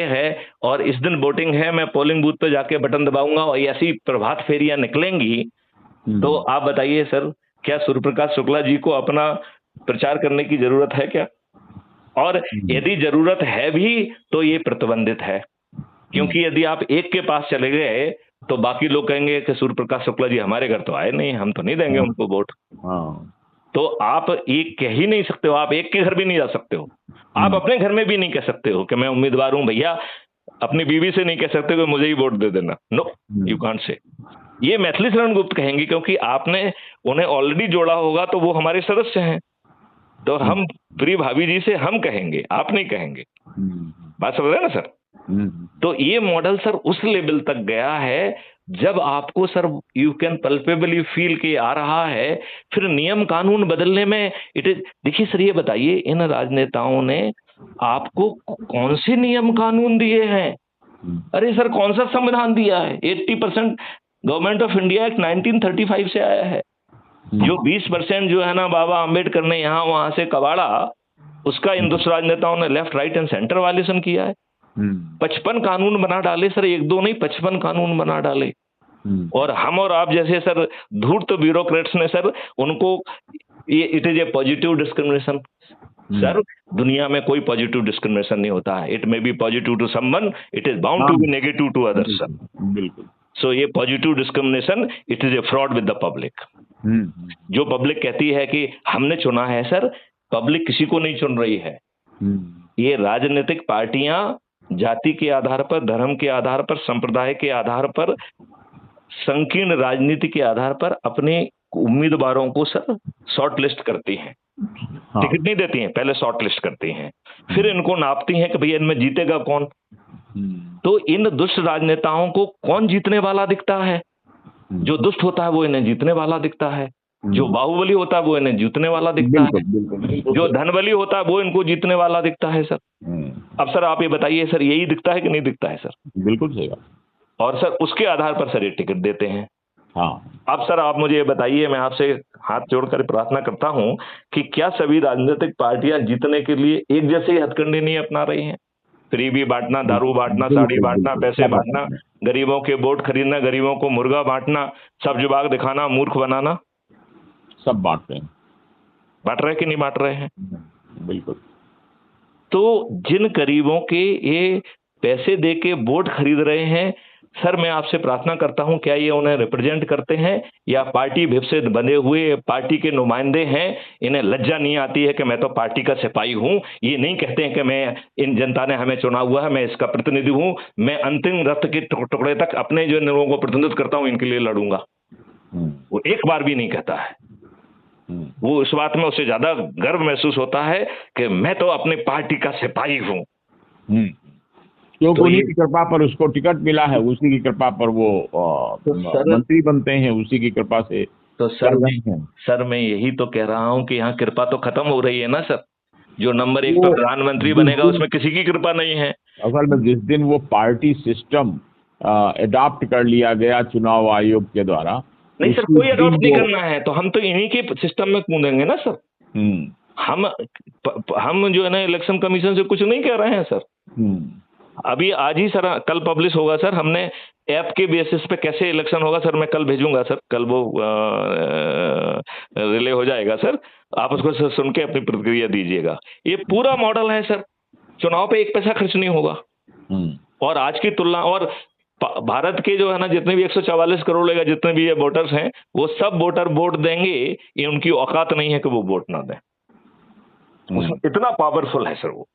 है और इस दिन वोटिंग है, मैं पोलिंग बूथ पे जाके बटन दबाऊंगा और ऐसी प्रभात फेरियां निकलेंगी, तो आप बताइए सर, क्या सूर्य प्रकाश शुक्ला जी को अपना प्रचार करने की जरूरत है क्या? और यदि जरूरत है भी तो ये प्रतिबंधित है, क्योंकि यदि आप एक के पास चले गए तो बाकी लोग कहेंगे कि सूर्य प्रकाश शुक्ला जी हमारे घर तो आए नहीं, हम तो नहीं देंगे उनको वोट। तो आप एक कह ही नहीं सकते हो, आप एक के घर भी नहीं जा सकते हो, आप अपने घर में भी नहीं कह सकते हो कि मैं उम्मीदवार हूं भैया, अपनी बीवी से नहीं कह सकते कि मुझे ही वोट दे देना, नो यू कांट से। ये मैथिली शरण गुप्त कहेंगे, क्योंकि आपने उन्हें ऑलरेडी जोड़ा होगा, तो वो हमारे सदस्य हैं, तो हम प्रिय भाभी जी से हम कहेंगे, आप नहीं कहेंगे। बात समझ रहे हैं ना सर? तो ये मॉडल सर उस लेवल तक गया है, जब आपको सर यू कैन पल्पेबली फील कि आ रहा है, फिर नियम कानून बदलने में इट इज, देखिए सर ये बताइए, इन राजनेताओं ने आपको कौन से नियम कानून दिए हैं? अरे सर, कौन सा संविधान दिया है? 80% गवर्नमेंट ऑफ इंडिया एक्ट 1935 से आया है। जो 20% जो है ना बाबा अंबेडकर ने यहां वहां से कबाड़ा, उसका इन दूसरे राजनेताओं ने left right and centre violation किया है। 55 कानून बना डाले सर, एक दो नहीं 55 कानून बना डाले। और हम और आप जैसे सर धूर्त ब्यूरोक्रेट्स ने सर उनको, ये it is a positive discrimination. Sir दुनिया में कोई पॉजिटिव डिस्क्रिमिनेशन नहीं होता है, it may be positive to someone, it is bound to be negative to others sir. बिल्कुल। सो ये positive discrimination, it is a fraud with the public. जो public कहती है कि हमने चुना है सर, पब्लिक किसी को नहीं चुन रही है। ये राजनीतिक पार्टियां जाति के आधार पर, धर्म के आधार पर, संप्रदाय के आधार पर, संकीर्ण राजनीति के आधार पर अपने उम्मीदवारों को सर शॉर्ट लिस्ट करती हैं। टिकट नहीं देती हैं, पहले शॉर्ट लिस्ट करती हैं, फिर इनको नापती हैं कि भैया इनमें जीतेगा कौन। तो इन दुष्ट राजनेताओं को कौन जीतने वाला दिखता है? जो दुष्ट होता है वो इन्हें जीतने वाला दिखता है, जो बाहुबली होता है वो इन्हें जीतने वाला दिखता है, जो धनबली होता है वो इनको जीतने वाला दिखता है सर। अब सर आप ये बताइए सर, यही दिखता है कि नहीं दिखता है सर? बिल्कुल सही बात। और सर उसके आधार पर सर ये टिकट देते हैं। हाँ। अब सर आप मुझे ये बताइए, मैं आपसे हाथ जोड़कर प्रार्थना करता हूं कि क्या सभी राजनीतिक पार्टियां जीतने के लिए एक जैसे ही हथकंडे नहीं अपना रही हैं? फ्री भी बांटना, दारू बांटना, साड़ी बांटना, पैसे बांटना, गरीबों के वोट खरीदना, गरीबों को मुर्गा बांटना, सब जुबाग दिखाना, मूर्ख बनाना, सब बांट रहे हैं। बांट रहे कि नहीं बांट रहे हैं? बिल्कुल। तो जिन गरीबों के ये पैसे दे के वोट खरीद रहे हैं सर, मैं आपसे प्रार्थना करता हूं, क्या ये उन्हें रिप्रेजेंट करते हैं या पार्टी भिप से बने हुए पार्टी के नुमाइंदे हैं? इन्हें लज्जा नहीं आती है कि मैं तो पार्टी का सिपाही हूं? ये नहीं कहते हैं कि मैं, इन जनता ने हमें चुना हुआ है, मैं इसका प्रतिनिधि हूं, मैं अंतिम रक्त के टुकड़े तक अपने जो लोगों को प्रतिनिधित्व करता हूं इनके लिए लड़ूंगा। वो एक बार भी नहीं कहता है। वो इस बात में उसे ज्यादा गर्व महसूस होता है कि मैं तो अपने पार्टी का सिपाही हूं। क्योंकि उन्हीं की कृपा पर उसको टिकट मिला है, उसी की कृपा पर वो मंत्री बनते हैं, उसी की कृपा से। तो सर मैं यही तो कह रहा हूं कि यहाँ कृपा तो खत्म हो रही है ना सर। जो नंबर 1 पर प्रधानमंत्री बनेगा उसमें किसी की कृपा नहीं है। असल में जिस दिन वो पार्टी सिस्टम अडॉप्ट कर लिया गया चुनाव आयोग के द्वारा, नहीं सर, कोई अडॉप्ट नहीं करना है तो हम तो इन्हीं के सिस्टम में कूदेंगे ना सर। हम जो है ना इलेक्शन कमीशन से कुछ नहीं कह रहे हैं सर। अभी आज ही सर, कल पब्लिश होगा सर, हमने ऐप के बेसिस पे कैसे इलेक्शन होगा सर, मैं कल भेजूंगा सर, कल वो रिले हो जाएगा सर, आप उसको सर सुन के अपनी प्रतिक्रिया दीजिएगा। ये पूरा मॉडल है सर, चुनाव पे एक पैसा खर्च नहीं होगा। और आज की तुलना, और भारत के जो है ना जितने भी 144 करोड़ लेगा, जितने भी ये वोटर्स हैं, वो सब वोटर वोट देंगे, ये उनकी औकात नहीं है कि वो वोट ना दें। इतना पावरफुल है सर वो।